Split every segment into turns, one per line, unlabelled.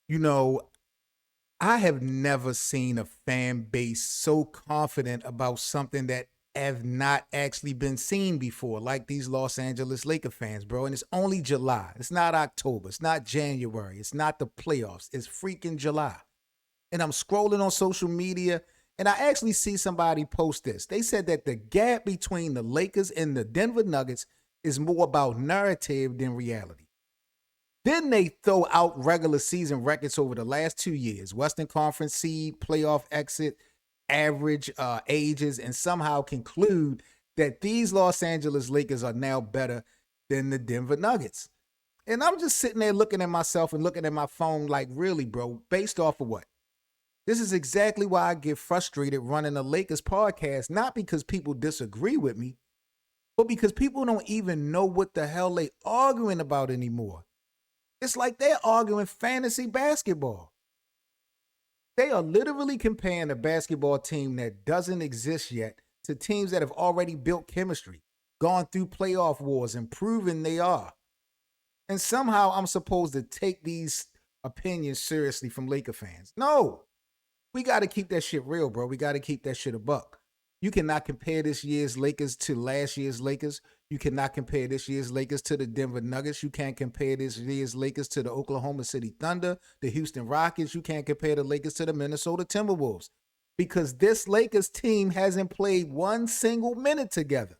You know, I have never seen a fan base so confident about something that have not actually been seen before, like these Los Angeles Laker fans, bro. And it's only July. It's not October. It's not January. It's not the playoffs. It's freaking July. And I'm scrolling on social media and I actually see somebody post this. They said that the gap between the Lakers and the Denver Nuggets is more about narrative than reality. Then they throw out regular season records over the last 2 years, Western Conference seed, playoff exit, average ages, and somehow conclude that these Los Angeles Lakers are now better than the Denver Nuggets. And I'm just sitting there looking at myself and looking at my phone like, really, bro, based off of what? This is exactly why I get frustrated running a Lakers podcast, not because people disagree with me, but because people don't even know what the hell they arguing about anymore. It's like they're arguing fantasy basketball. They are literally comparing a basketball team that doesn't exist yet to teams that have already built chemistry, gone through playoff wars, and proven they are. And somehow I'm supposed to take these opinions seriously from Laker fans. No, we got to keep that shit real, bro. We got to keep that shit a buck. You cannot compare this year's Lakers to last year's Lakers. You cannot compare this year's Lakers to the Denver Nuggets. You can't compare this year's Lakers to the Oklahoma City Thunder, the Houston Rockets. You can't compare the Lakers to the Minnesota Timberwolves because this Lakers team hasn't played one single minute together.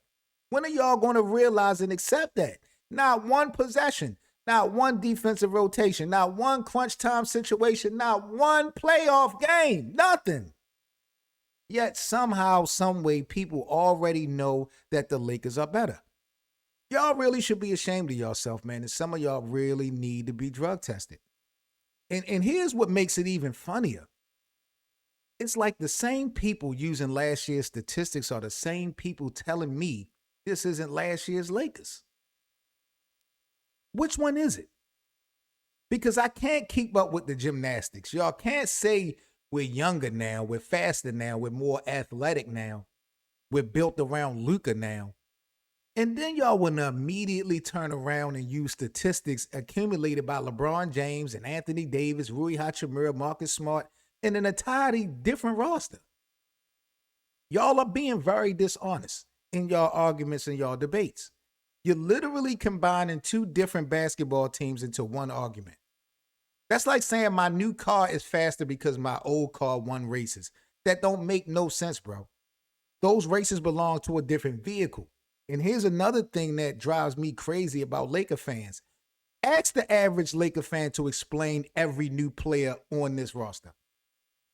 When are y'all going to realize and accept that? Not one possession, not one defensive rotation, not one crunch time situation, not one playoff game, nothing. Yet somehow, some way, people already know that the Lakers are better. Y'all really should be ashamed of yourself, man. And some of y'all really need to be drug tested. And here's what makes it even funnier. It's like the same people using last year's statistics are the same people telling me this isn't last year's Lakers. Which one is it? Because I can't keep up with the gymnastics. Y'all can't say we're younger now, we're faster now, we're more athletic now, we're built around Luka now. And then y'all want to immediately turn around and use statistics accumulated by LeBron James and Anthony Davis, Rui Hachimura, Marcus Smart, and an entirely different roster. Y'all are being very dishonest in y'all arguments and y'all debates. You're literally combining two different basketball teams into one argument. That's like saying my new car is faster because my old car won races. That don't make no sense, bro. Those races belong to a different vehicle. And here's another thing that drives me crazy about Laker fans. Ask the average Laker fan to explain every new player on this roster.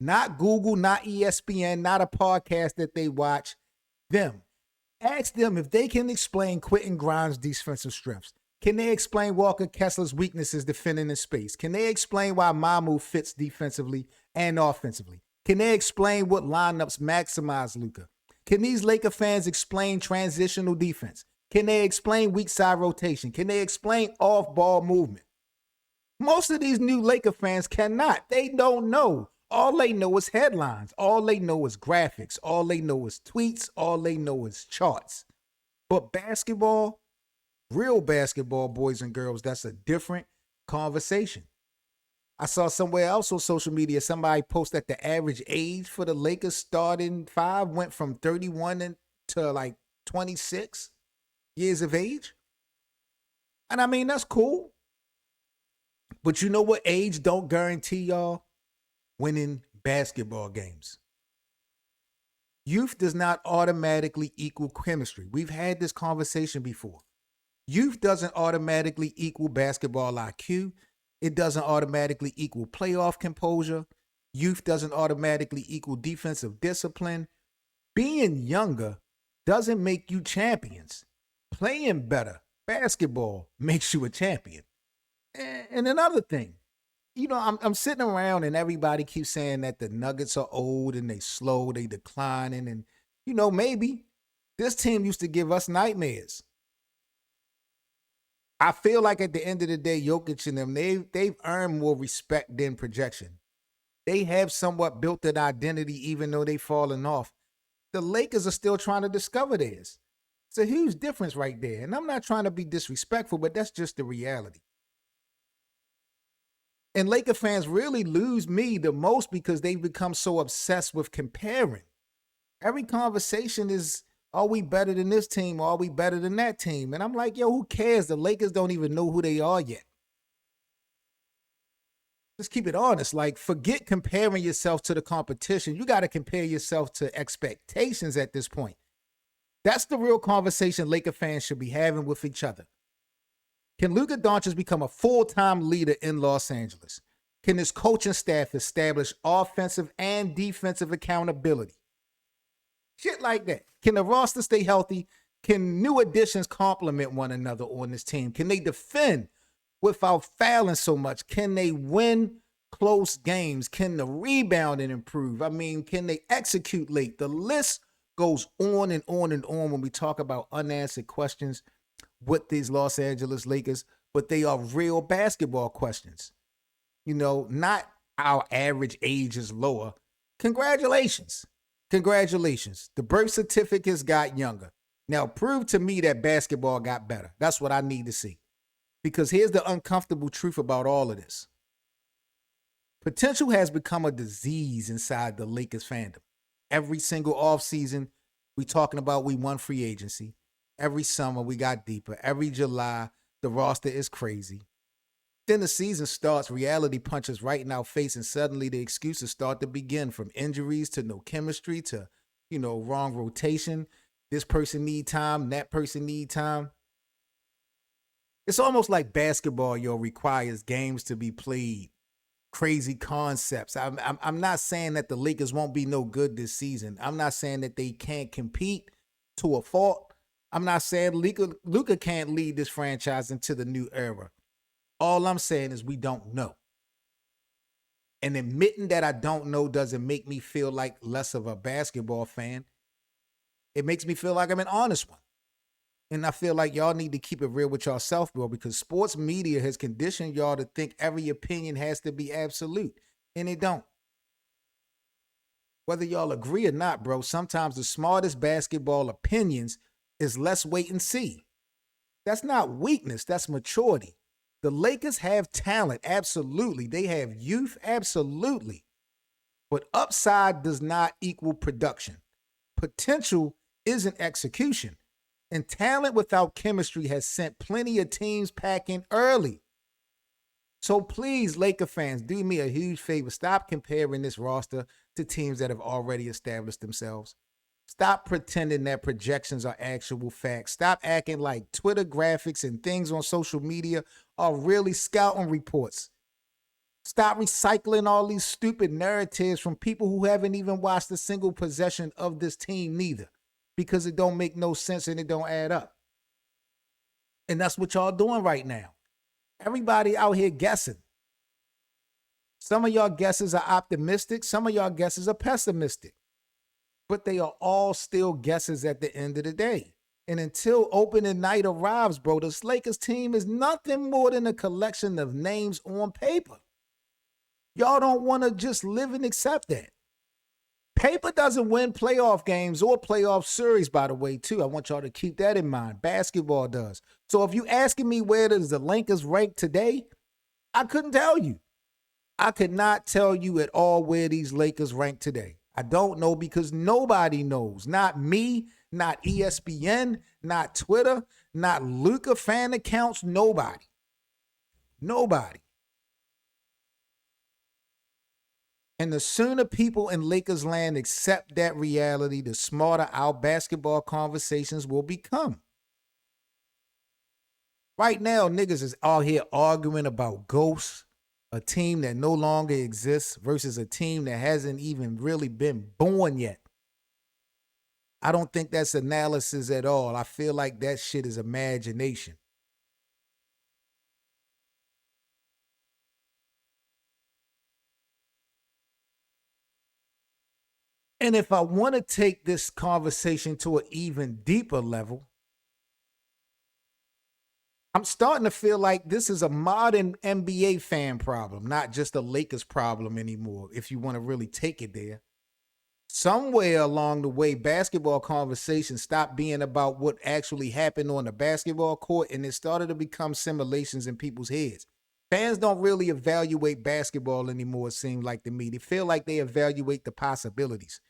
Not Google, not ESPN, not a podcast that they watch. Them. Ask them if they can explain Quentin Grimes' defensive strengths. Can they explain Walker Kessler's weaknesses defending in space? Can they explain why Mamu fits defensively and offensively? Can they explain what lineups maximize Luka? Can these Laker fans explain transitional defense? Can they explain weak side rotation? Can they explain off-ball movement? Most of these new Laker fans cannot. They don't know. All they know is headlines. All they know is graphics. All they know is tweets. All they know is charts. But basketball, real basketball, boys and girls, that's a different conversation. I saw somewhere else on social media, somebody post that the average age for the Lakers starting five went from 31 to like 26 years of age. And I mean, that's cool. But you know what age don't guarantee y'all? Winning basketball games. Youth does not automatically equal chemistry. We've had this conversation before. Youth doesn't automatically equal basketball IQ. It doesn't automatically equal playoff composure. Youth doesn't automatically equal defensive discipline. Being younger doesn't make you champions. Playing better basketball makes you a champion. And another thing, I'm sitting around and everybody keeps saying that the Nuggets are old and they slow, they declining. And, maybe this team used to give us nightmares. I feel like at the end of the day, Jokic and them, they've earned more respect than projection. They have somewhat built an identity even though they've fallen off. The Lakers are still trying to discover theirs. It's a huge difference right there. And I'm not trying to be disrespectful, but that's just the reality. And Laker fans really lose me the most because they become so obsessed with comparing. Every conversation is, are we better than this team or are we better than that team? And I'm like, yo, who cares? The Lakers don't even know who they are yet. Just keep it honest. Like, forget comparing yourself to the competition. You got to compare yourself to expectations at this point. That's the real conversation Laker fans should be having with each other. Can Luka Doncic become a full-time leader in Los Angeles? Can his coaching staff establish offensive and defensive accountability? Shit like that. Can the roster stay healthy? Can new additions complement one another on this team? Can they defend without fouling so much? Can they win close games? Can the rebounding improve? I mean, can they execute late? The list goes on and on and on when we talk about unanswered questions with these Los Angeles Lakers, but they are real basketball questions. You know, not our average age is lower. Congratulations. Congratulations. The birth certificates got younger. Now prove to me that basketball got better. That's what I need to see. Because here's the uncomfortable truth about all of this. Potential has become a disease inside the Lakers fandom. Every single offseason, we talking about we won free agency. Every summer, we got deeper. Every July, the roster is crazy. Then the season starts, reality punches right in our face, and suddenly the excuses start to begin, from injuries to no chemistry to, wrong rotation. This person need time, that person need time. It's almost like basketball, requires games to be played. Crazy concepts. I'm not saying that the Lakers won't be no good this season. I'm not saying that they can't compete to a fault. I'm not saying Luka can't lead this franchise into the new era. All I'm saying is we don't know. And admitting that I don't know doesn't make me feel like less of a basketball fan. It makes me feel like I'm an honest one. And I feel like y'all need to keep it real with yourself, bro, because sports media has conditioned y'all to think every opinion has to be absolute. And it don't. Whether y'all agree or not, bro, sometimes the smartest basketball opinions is let's wait and see. That's not weakness, that's maturity. The Lakers have talent, absolutely. They have youth, absolutely. But upside does not equal production. Potential isn't execution. And talent without chemistry has sent plenty of teams packing early. So please, Laker fans, do me a huge favor. Stop comparing this roster to teams that have already established themselves. Stop pretending that projections are actual facts. Stop acting like Twitter graphics and things on social media are really scouting reports. Stop recycling all these stupid narratives from people who haven't even watched a single possession of this team neither, because it don't make no sense and it don't add up. And that's what y'all doing right now. Everybody out here guessing. Some of y'all guesses are optimistic. Some of y'all guesses are pessimistic. But they are all still guesses at the end of the day. And until opening night arrives, bro, this Lakers team is nothing more than a collection of names on paper. Y'all don't want to just live and accept that. Paper doesn't win playoff games or playoff series, by the way, too. I want y'all to keep that in mind. Basketball does. So if you asking me where does the Lakers rank today, I couldn't tell you. I could not tell you at all where these Lakers rank today. I don't know because nobody knows. Not me, not ESPN, not Twitter, not Luka fan accounts, nobody. Nobody. And the sooner people in Lakers land accept that reality, the smarter our basketball conversations will become. Right now, niggas is out here arguing about ghosts, a team that no longer exists versus a team that hasn't even really been born yet. I don't think that's analysis at all. I feel like that shit is imagination. And if I want to take this conversation to an even deeper level, I'm starting to feel like this is a modern NBA fan problem, not just a Lakers problem anymore, if you want to really take it there. Somewhere along the way, basketball conversations stopped being about what actually happened on the basketball court, and it started to become simulations in people's heads. Fans don't really evaluate basketball anymore, it seems like to me. They feel like they evaluate the possibilities.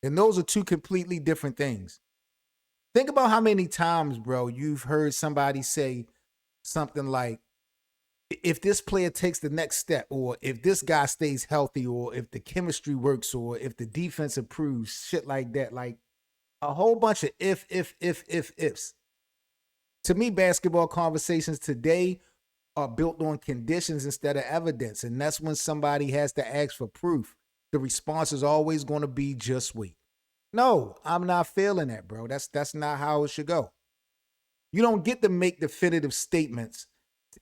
And those are two completely different things. Think about how many times, bro, you've heard somebody say something like, if this player takes the next step, or if this guy stays healthy, or if the chemistry works, or if the defense improves, shit like that. Like a whole bunch of ifs. To me, basketball conversations today are built on conditions instead of evidence. And that's when somebody has to ask for proof. The response is always going to be just wait. No, I'm not feeling that, bro. That's not how it should go. You don't get to make definitive statements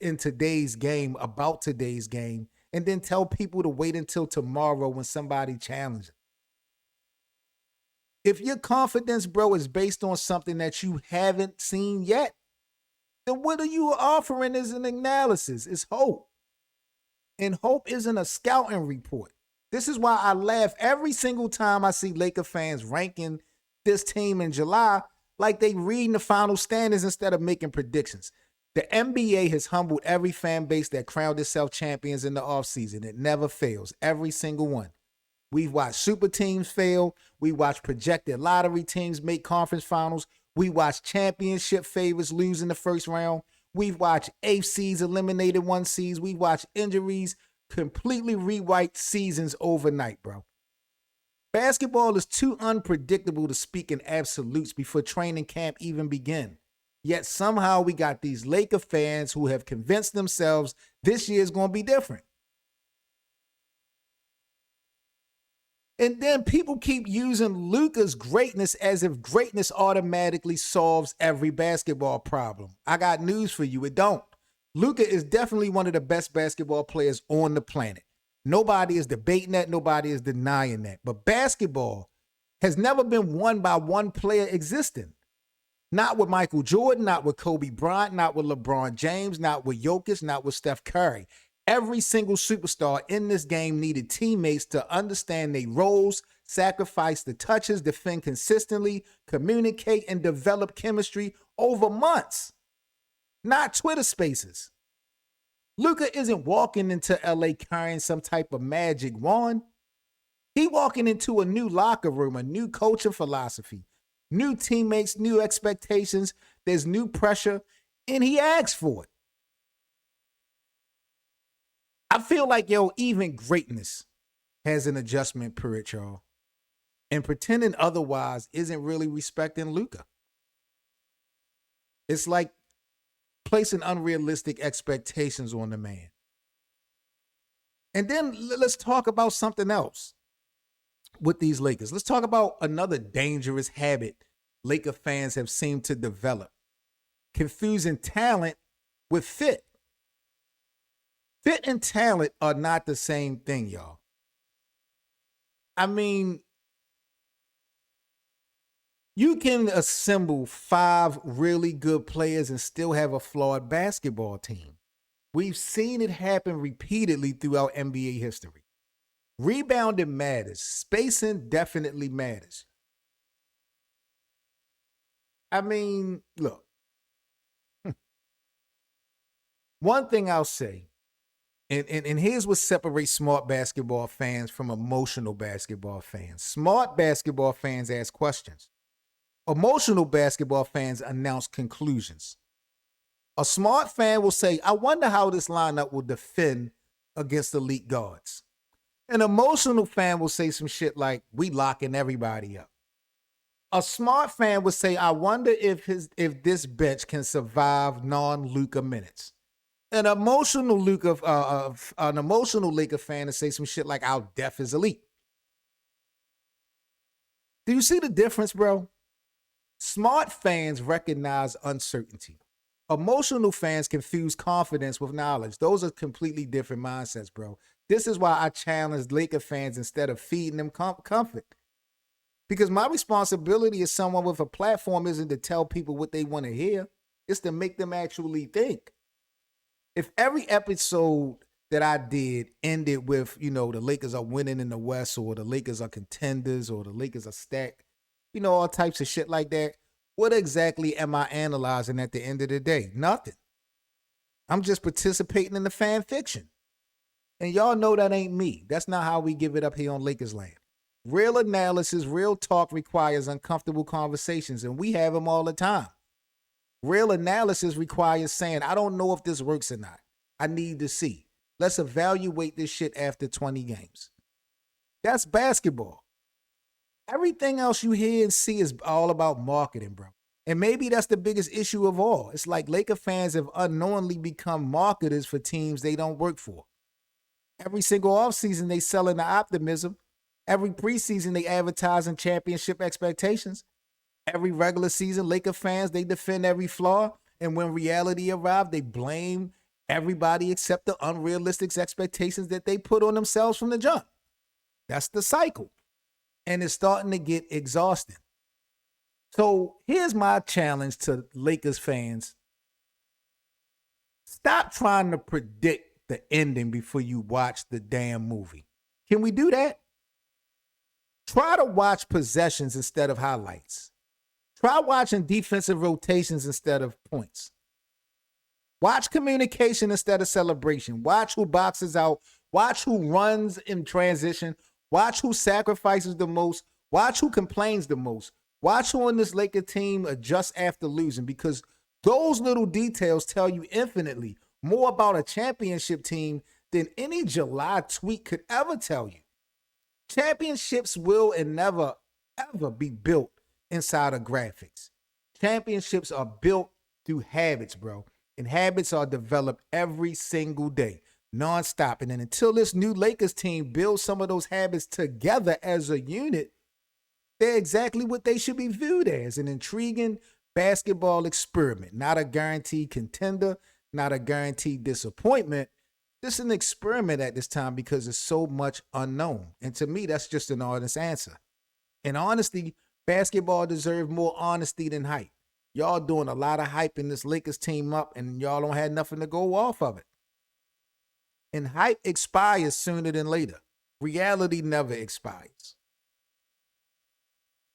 in today's game about today's game and then tell people to wait until tomorrow when somebody challenges. If your confidence, bro, is based on something that you haven't seen yet, then what are you offering as an analysis? It's hope. And hope isn't a scouting report. This is why I laugh every single time I see Laker fans ranking this team in July like they reading the final standings instead of making predictions. The NBA has humbled every fan base that crowned itself champions in the offseason. It never fails. Every single one. We've watched super teams fail. We watched projected lottery teams make conference finals. We watched championship favorites lose in the first round. We've watched 8th seeds eliminated 1 seeds. We watched injuries completely rewrite seasons overnight, bro. Basketball is too unpredictable to speak in absolutes before training camp even begin. Yet somehow we got these Laker fans who have convinced themselves this year is going to be different. And then people keep using Luka's greatness as if greatness automatically solves every basketball problem. I got news for you. It don't. Luka is definitely one of the best basketball players on the planet. Nobody is debating that. Nobody is denying that. But basketball has never been won by one player existing. Not with Michael Jordan, not with Kobe Bryant, not with LeBron James, not with Jokic, not with Steph Curry. Every single superstar in this game needed teammates to understand their roles, sacrifice the touches, defend consistently, communicate, and develop chemistry over months, not Twitter spaces. Luka isn't walking into LA carrying some type of magic wand. He walking into a new locker room, a new coaching philosophy, new teammates, new expectations. There's new pressure, and he asked for it. I feel like, even greatness has an adjustment period, y'all. And pretending otherwise isn't really respecting Luka. It's like placing unrealistic expectations on the man. And then let's talk about something else with these Lakers. Let's talk about another dangerous habit Laker fans have seemed to develop. Confusing talent with fit. Fit and talent are not the same thing, y'all. I mean, you can assemble 5 really good players and still have a flawed basketball team. We've seen it happen repeatedly throughout NBA history. Rebounding matters. Spacing definitely matters. I mean, look. One thing I'll say, and here's what separates smart basketball fans from emotional basketball fans. Smart basketball fans ask questions. Emotional basketball fans announce conclusions. A smart fan will say, I wonder how this lineup will defend against elite guards. An emotional fan will say some shit like, we locking everybody up. A smart fan would say, I wonder if this bench can survive non-Luka minutes. An emotional Laker fan to say some shit like, our depth is elite. Do you see the difference, bro? Smart fans recognize uncertainty. Emotional fans confuse confidence with knowledge. Those are completely different mindsets, bro. This is why I challenge Laker fans instead of feeding them comfort. Because my responsibility as someone with a platform isn't to tell people what they want to hear. It's to make them actually think. If every episode that I did ended with, the Lakers are winning in the West, or the Lakers are contenders, or the Lakers are stacked, all types of shit like that, what exactly am I analyzing at the end of the day? Nothing. I'm just participating in the fan fiction. And y'all know that ain't me. That's not how we give it up here on Lakers land. Real analysis, real talk requires uncomfortable conversations, and we have them all the time. Real analysis requires saying, I don't know if this works or not. I need to see. Let's evaluate this shit after 20 games. That's basketball. Everything else you hear and see is all about marketing, bro. And maybe that's the biggest issue of all. It's like Laker fans have unknowingly become marketers for teams they don't work for. Every single offseason, they selling the optimism. Every preseason, they advertising championship expectations. Every regular season, Laker fans, they defend every flaw. And when reality arrives, they blame everybody except the unrealistic expectations that they put on themselves from the jump. That's the cycle. And it's starting to get exhausting. So here's my challenge to Lakers fans. Stop trying to predict the ending before you watch the damn movie. Can we do that? Try to watch possessions instead of highlights. Try watching defensive rotations instead of points. Watch communication instead of celebration. Watch who boxes out. Watch who runs in transition. Watch who sacrifices the most. Watch who complains the most. Watch who on this Laker team adjusts after losing, because those little details tell you infinitely more about a championship team than any July tweet could ever tell you. Championships will and never, ever be built inside of graphics. Championships are built through habits, bro. And habits are developed every single day, nonstop. And then until this new Lakers team builds some of those habits together as a unit, they're exactly what they should be viewed as, an intriguing basketball experiment, not a guaranteed contender, not a guaranteed disappointment. Just an experiment at this time because there's so much unknown. And to me, that's just an honest answer. And honestly, basketball deserves more honesty than hype. Y'all doing a lot of hype in this Lakers team up, and y'all don't have nothing to go off of it. And hype expires sooner than later. Reality never expires.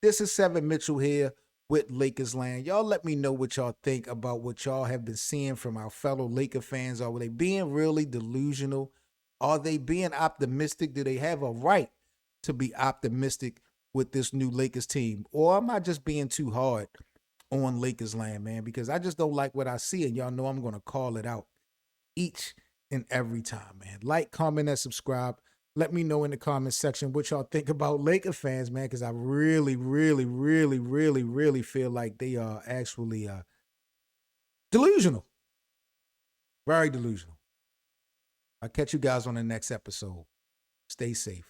This is Seven Mitchell here with Lakers Land. Y'all let me know what y'all think about what y'all have been seeing from our fellow Laker fans. Are they being really delusional? Are they being optimistic? Do they have a right to be optimistic with this new Lakers team? Or am I just being too hard on Lakers Land, man? Because I just don't like what I see, and y'all know I'm going to call it out each and every time, man. Like, comment, and subscribe. Let me know in the comment section what y'all think about Laker fans, man, because I really, really, really, really, really feel like they are actually delusional. Very delusional. I'll catch you guys on the next episode. Stay safe.